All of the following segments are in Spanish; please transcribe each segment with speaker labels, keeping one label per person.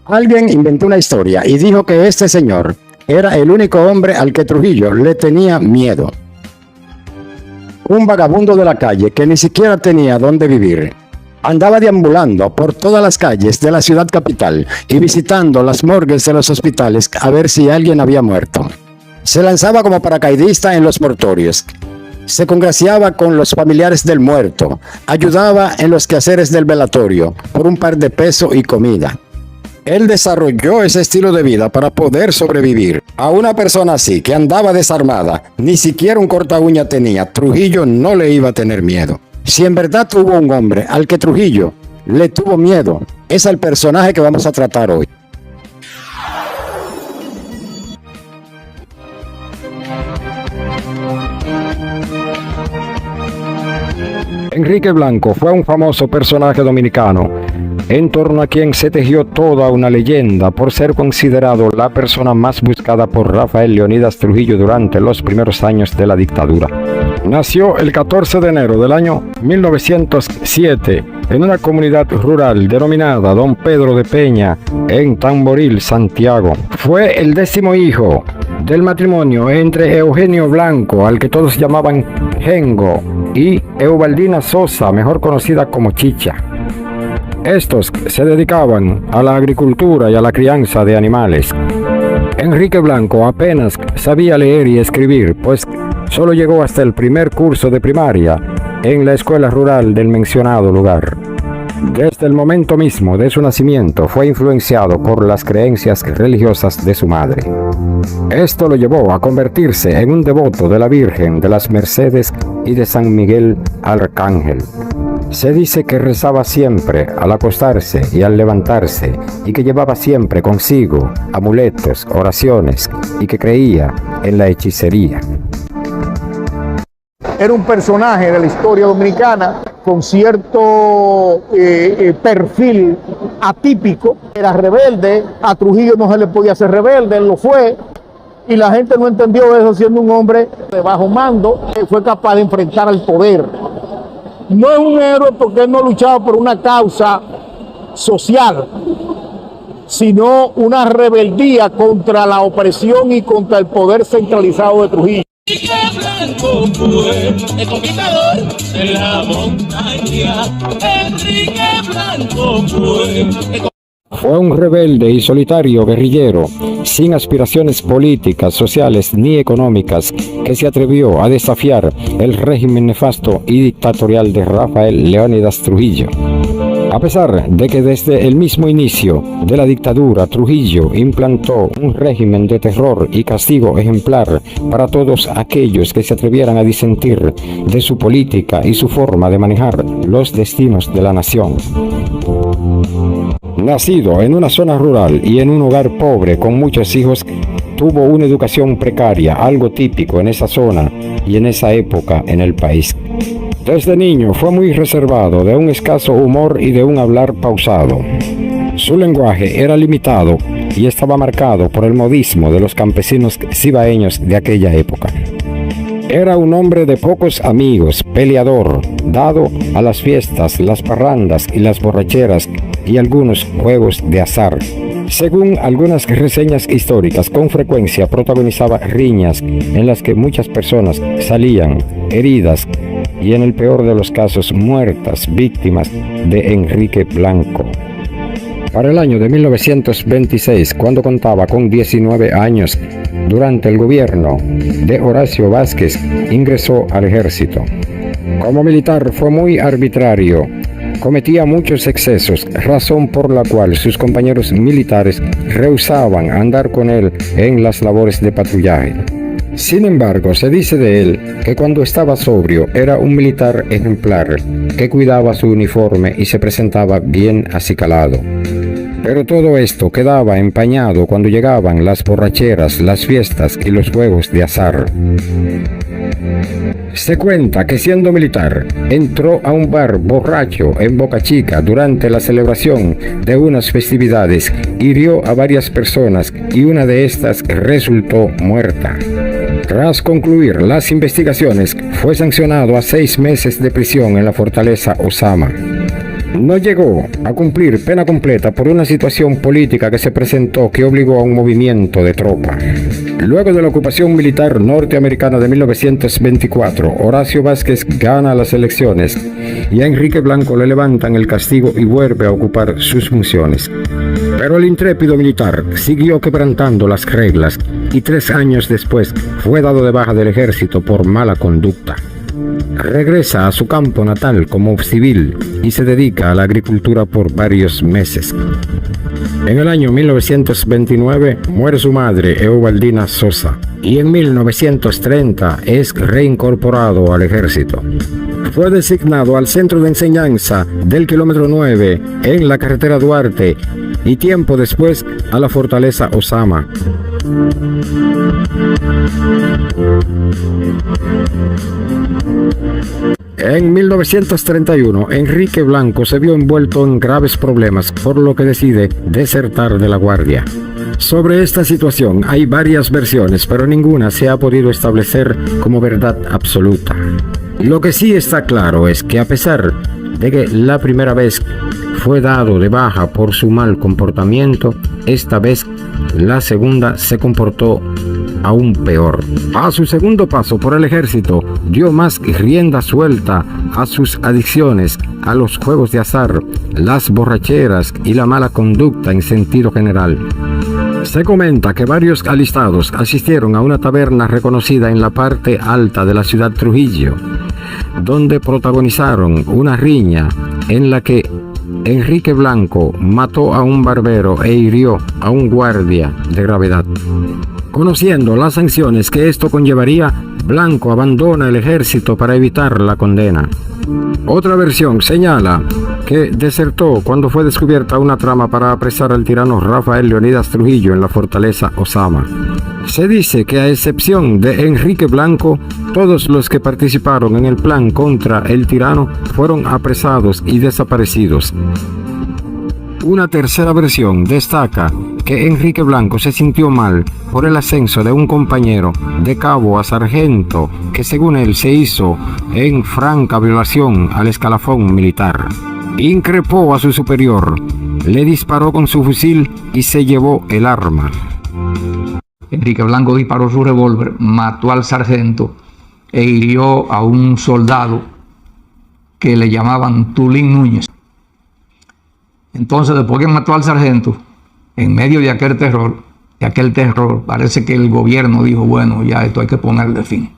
Speaker 1: Alguien inventó una historia y dijo que este señor era el único hombre al que Trujillo le tenía miedo. Un vagabundo de la calle que ni siquiera tenía dónde vivir. Andaba deambulando por todas las calles de la ciudad capital y visitando las morgues de los hospitales a ver si alguien había muerto. Se lanzaba como paracaidista en los mortorios. Se congraciaba con los familiares del muerto. Ayudaba en los quehaceres del velatorio por un par de pesos y comida. Él desarrolló ese estilo de vida para poder sobrevivir. A una persona así, que andaba desarmada, ni siquiera un corta uña tenía, Trujillo no le iba a tener miedo. Si en verdad tuvo un hombre al que Trujillo le tuvo miedo, es al personaje que vamos a tratar hoy. Enrique Blanco fue un famoso personaje dominicano, en torno a quien se tejió toda una leyenda por ser considerado la persona más buscada por Rafael Leónidas Trujillo durante los primeros años de la dictadura. Nació el 14 de enero del año 1907 en una comunidad rural denominada Don Pedro de Peña, en Tamboril, Santiago. Fue el 10º hijo del matrimonio entre Eugenio Blanco, al que todos llamaban Gengo, y Eubaldina Sosa, mejor conocida como Chicha. Estos se dedicaban a la agricultura y a la crianza de animales. Enrique Blanco apenas sabía leer y escribir, pues solo llegó hasta el primer curso de primaria en la escuela rural del mencionado lugar. Desde el momento mismo de su nacimiento fue influenciado por las creencias religiosas de su madre. Esto lo llevó a convertirse en un devoto de la Virgen de las Mercedes y de San Miguel Arcángel. Se dice que rezaba siempre al acostarse y al levantarse, y que llevaba siempre consigo amuletos, oraciones, y que creía en la hechicería.
Speaker 2: Era un personaje de la historia dominicana con cierto perfil atípico. Era rebelde, a Trujillo no se le podía hacer rebelde, él lo fue. Y la gente no entendió eso, siendo un hombre de bajo mando, que fue capaz de enfrentar al poder. No es un héroe porque él no luchaba por una causa social, sino una rebeldía contra la opresión y contra el poder centralizado de Trujillo.
Speaker 3: Enrique Blanco fue el conquistador de la montaña. Enrique Blanco
Speaker 1: fue un rebelde y solitario guerrillero, sin aspiraciones políticas, sociales ni económicas, que se atrevió a desafiar el régimen nefasto y dictatorial de Rafael Leónidas Trujillo. A pesar de que desde el mismo inicio de la dictadura Trujillo implantó un régimen de terror y castigo ejemplar para todos aquellos que se atrevieran a disentir de su política y su forma de manejar los destinos de la nación. Nacido en una zona rural y en un hogar pobre con muchos hijos, tuvo una educación precaria, algo típico en esa zona y en esa época en el país. Desde niño fue muy reservado, de un escaso humor y de un hablar pausado. Su lenguaje era limitado y estaba marcado por el modismo de los campesinos cibaeños de aquella época. Era un hombre de pocos amigos, peleador, dado a las fiestas, las parrandas y las borracheras y algunos juegos de azar. Según algunas reseñas históricas, con frecuencia protagonizaba riñas en las que muchas personas salían heridas y en el peor de los casos muertas, víctimas de Enrique Blanco. Para el año de 1926, cuando contaba con 19 años, durante el gobierno de Horacio Vázquez, ingresó al ejército. Como militar fue muy arbitrario, cometía muchos excesos, razón por la cual sus compañeros militares rehusaban andar con él en las labores de patrullaje. Sin embargo, se dice de él que cuando estaba sobrio era un militar ejemplar, que cuidaba su uniforme y se presentaba bien acicalado. Pero todo esto quedaba empañado cuando llegaban las borracheras, las fiestas y los juegos de azar. Se cuenta que siendo militar, entró a un bar borracho en Boca Chica durante la celebración de unas festividades, hirió a varias personas y una de estas resultó muerta. Tras concluir las investigaciones, fue sancionado a 6 meses de prisión en la fortaleza Osama. No llegó a cumplir pena completa por una situación política que se presentó que obligó a un movimiento de tropa. Luego de la ocupación militar norteamericana de 1924, Horacio Vázquez gana las elecciones y a Enrique Blanco le levantan el castigo y vuelve a ocupar sus funciones. Pero el intrépido militar siguió quebrantando las reglas y 3 años después fue dado de baja del ejército por mala conducta. Regresa a su campo natal como civil y se dedica a la agricultura por varios meses. En el año 1929 muere su madre, Eubaldina Sosa, y en 1930 es reincorporado al ejército. Fue designado al centro de enseñanza del kilómetro 9 en la carretera Duarte y tiempo después a la fortaleza Osama. En 1931, Enrique Blanco se vio envuelto en graves problemas, por lo que decide desertar de la Guardia. Sobre esta situación hay varias versiones, pero ninguna se ha podido establecer como verdad absoluta. Lo que sí está claro es que a pesar de que la primera vez fue dado de baja por su mal comportamiento, esta vez la segunda se comportó aún peor. A su segundo paso por el ejército, dio más rienda suelta a sus adicciones, a los juegos de azar, las borracheras y la mala conducta en sentido general. Se comenta que varios alistados asistieron a una taberna reconocida en la parte alta de la ciudad Trujillo, donde protagonizaron una riña en la que Enrique Blanco mató a un barbero e hirió a un guardia de gravedad. Conociendo las sanciones que esto conllevaría, Blanco abandona el ejército para evitar la condena. Otra versión señala que desertó cuando fue descubierta una trama para apresar al tirano Rafael Leonidas Trujillo en la fortaleza Osama. Se dice que a excepción de Enrique Blanco, todos los que participaron en el plan contra el tirano fueron apresados y desaparecidos. Una tercera versión destaca que Enrique Blanco se sintió mal por el ascenso de un compañero de cabo a sargento que según él se hizo en franca violación al escalafón militar. Increpó a su superior, le disparó con su fusil y se llevó el arma.
Speaker 4: Enrique Blanco disparó su revólver, mató al sargento e hirió a un soldado que le llamaban Tulín Núñez. Entonces, después que mató al sargento, en medio de aquel terror, parece que el gobierno dijo, bueno, ya esto hay que ponerle fin.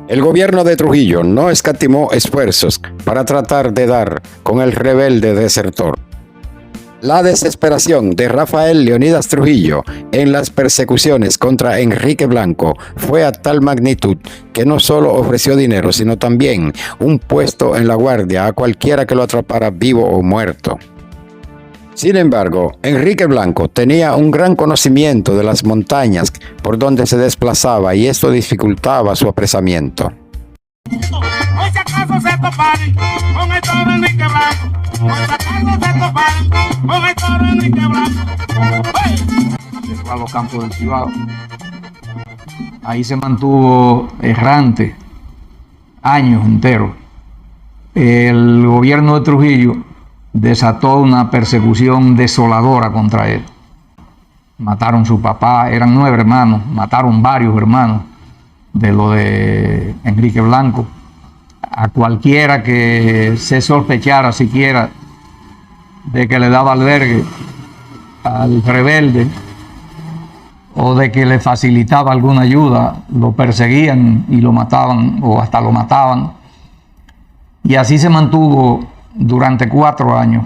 Speaker 1: El gobierno de Trujillo no escatimó esfuerzos para tratar de dar con el rebelde desertor. La desesperación de Rafael Leonidas Trujillo en las persecuciones contra Enrique Blanco fue a tal magnitud que no solo ofreció dinero, sino también un puesto en la guardia a cualquiera que lo atrapara vivo o muerto. Sin embargo, Enrique Blanco tenía un gran conocimiento de las montañas por donde se desplazaba y esto dificultaba su apresamiento.
Speaker 3: Hoy si acaso se toparon con el toro Enrique Blanco. Hoy si acaso se toparon con el toro Enrique Blanco.
Speaker 4: Llegó a los campos del Cibao. Ahí se mantuvo errante años enteros. El gobierno de Trujillo desató una persecución desoladora contra él. Mataron a su papá, eran 9 hermanos, mataron varios hermanos de lo de Enrique Blanco. A cualquiera que se sospechara siquiera de que le daba albergue al rebelde o de que le facilitaba alguna ayuda, lo perseguían y lo mataban o hasta lo mataban. Y así se mantuvo durante 4 años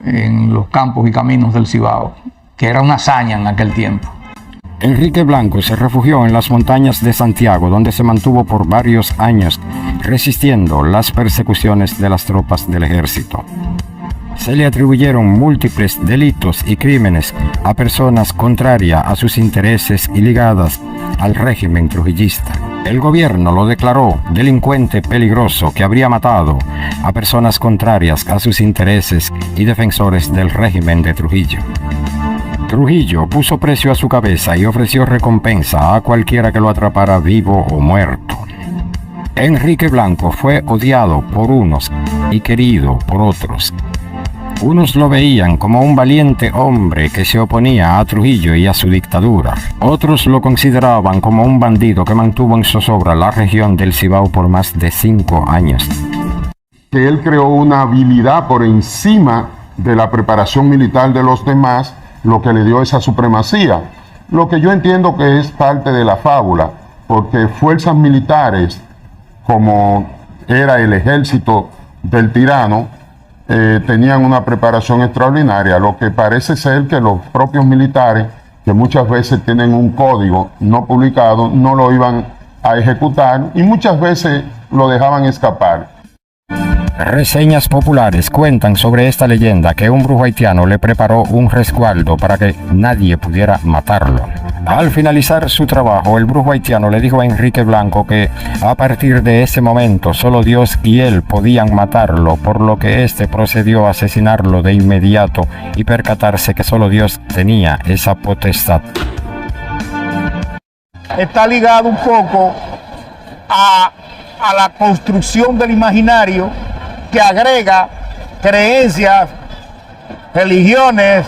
Speaker 4: en los campos y caminos del Cibao, que era una hazaña en aquel tiempo.
Speaker 1: Enrique Blanco se refugió en las montañas de Santiago, donde se mantuvo por varios años, resistiendo las persecuciones de las tropas del ejército. Se le atribuyeron múltiples delitos y crímenes a personas contrarias a sus intereses y ligadas al régimen trujillista. El gobierno lo declaró delincuente peligroso que habría matado a personas contrarias a sus intereses y defensores del régimen de Trujillo. Trujillo puso precio a su cabeza y ofreció recompensa a cualquiera que lo atrapara vivo o muerto. Enrique Blanco fue odiado por unos y querido por otros. Unos lo veían como un valiente hombre que se oponía a Trujillo y a su dictadura. Otros lo consideraban como un bandido que mantuvo en zozobra la región del Cibao por más de 5 años.
Speaker 5: Que él creó una habilidad por encima de la preparación militar de los demás, lo que le dio esa supremacía. Lo que yo entiendo que es parte de la fábula, porque fuerzas militares, como era el ejército del tirano, tenían una preparación extraordinaria. Lo que parece ser que los propios militares, que muchas veces tienen un código no publicado, no lo iban a ejecutar y muchas veces lo dejaban escapar.
Speaker 1: Reseñas populares cuentan sobre esta leyenda que un brujo haitiano le preparó un resguardo para que nadie pudiera matarlo. Al finalizar su trabajo, el brujo haitiano le dijo a Enrique Blanco que a partir de ese momento solo Dios y él podían matarlo, por lo que éste procedió a asesinarlo de inmediato y percatarse que solo Dios tenía esa potestad.
Speaker 2: Está ligado un poco a la construcción del imaginario que agrega creencias, religiones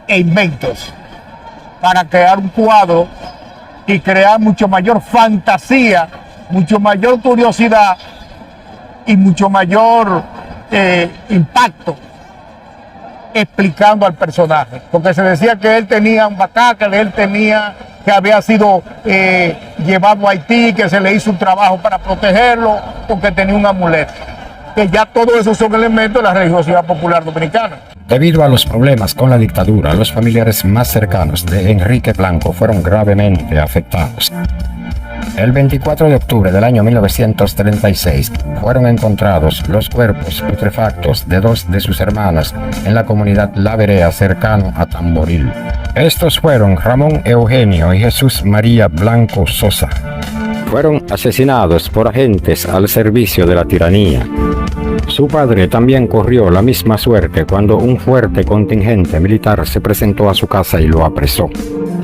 Speaker 2: e inventos para crear un cuadro y crear mucho mayor fantasía, mucho mayor curiosidad y mucho mayor impacto explicando al personaje. Porque se decía que él tenía un bacá, que había sido llevado a Haití, que se le hizo un trabajo para protegerlo, porque tenía un amuleto. Que ya todos esos son elementos de la religiosidad popular dominicana.
Speaker 1: Debido a los problemas con la dictadura, los familiares más cercanos de Enrique Blanco fueron gravemente afectados. El 24 de octubre del año 1936 fueron encontrados los cuerpos putrefactos de 2 de sus hermanas en la comunidad La Berea, cercano a Tamboril. Estos fueron Ramón Eugenio y Jesús María Blanco Sosa. Fueron asesinados por agentes al servicio de la tiranía. Su padre también corrió la misma suerte cuando un fuerte contingente militar se presentó a su casa y lo apresó.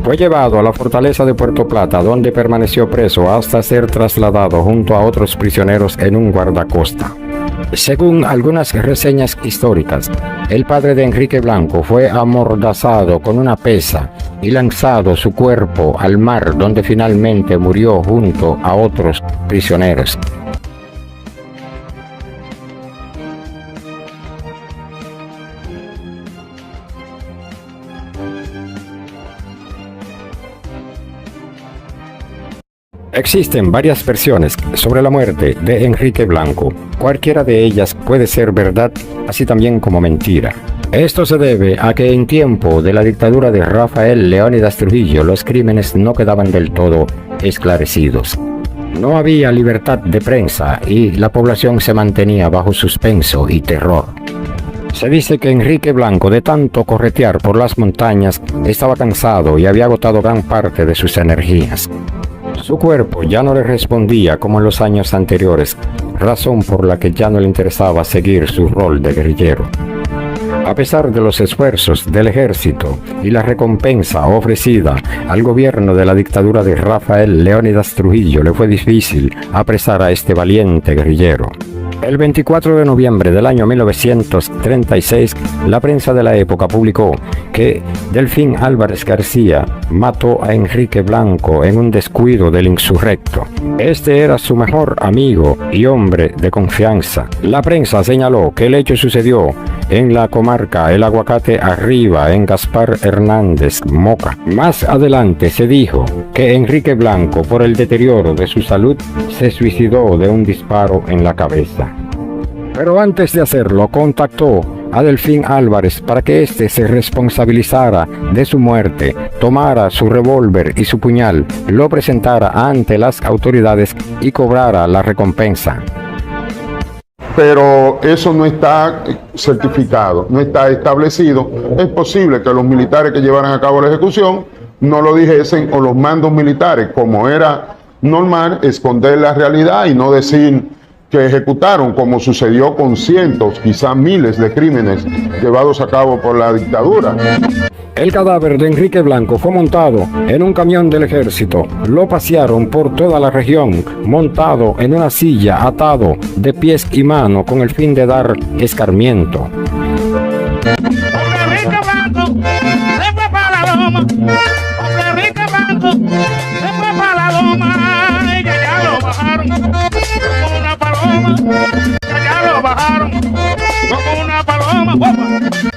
Speaker 1: Fue llevado a la fortaleza de Puerto Plata, donde permaneció preso hasta ser trasladado junto a otros prisioneros en un guardacosta. Según algunas reseñas históricas, el padre de Enrique Blanco fue amordazado con una pesa y lanzado su cuerpo al mar, donde finalmente murió junto a otros prisioneros. Existen varias versiones sobre la muerte de Enrique Blanco. Cualquiera de ellas puede ser verdad, así también como mentira. Esto se debe a que en tiempo de la dictadura de Rafael Leónidas Trujillo los crímenes no quedaban del todo esclarecidos. No había libertad de prensa y la población se mantenía bajo suspenso y terror. Se dice que Enrique Blanco, de tanto corretear por las montañas, estaba cansado y había agotado gran parte de sus energías. Su cuerpo ya no le respondía como en los años anteriores, razón por la que ya no le interesaba seguir su rol de guerrillero. A pesar de los esfuerzos del ejército y la recompensa ofrecida al gobierno de la dictadura de Rafael Leónidas Trujillo, le fue difícil apresar a este valiente guerrillero. El 24 de noviembre del año 1936, la prensa de la época publicó que Delfín Álvarez García mató a Enrique Blanco en un descuido del insurrecto. Este era su mejor amigo y hombre de confianza. La prensa señaló que el hecho sucedió en la comarca El Aguacate Arriba, en Gaspar Hernández, Moca. Más adelante se dijo que Enrique Blanco, por el deterioro de su salud, se suicidó de un disparo en la cabeza. Pero antes de hacerlo, contactó a Delfín Álvarez para que éste se responsabilizara de su muerte, tomara su revólver y su puñal, lo presentara ante las autoridades y cobrara la recompensa.
Speaker 5: Pero eso no está certificado, no está establecido. Es posible que los militares que llevaran a cabo la ejecución no lo dijesen, o los mandos militares, como era normal, esconder la realidad y no decir que ejecutaron, como sucedió con cientos, quizá miles de crímenes llevados a cabo por la dictadura.
Speaker 1: El cadáver de Enrique Blanco fue montado en un camión del ejército. Lo pasearon por toda la región, montado en una silla, atado de pies y manos con el fin de dar escarmiento.
Speaker 3: Enrique Blanco se fue para la loma. Enrique Blanco se fue para la loma. Y ya lo bajaron como una paloma. Ya lo bajaron como una paloma.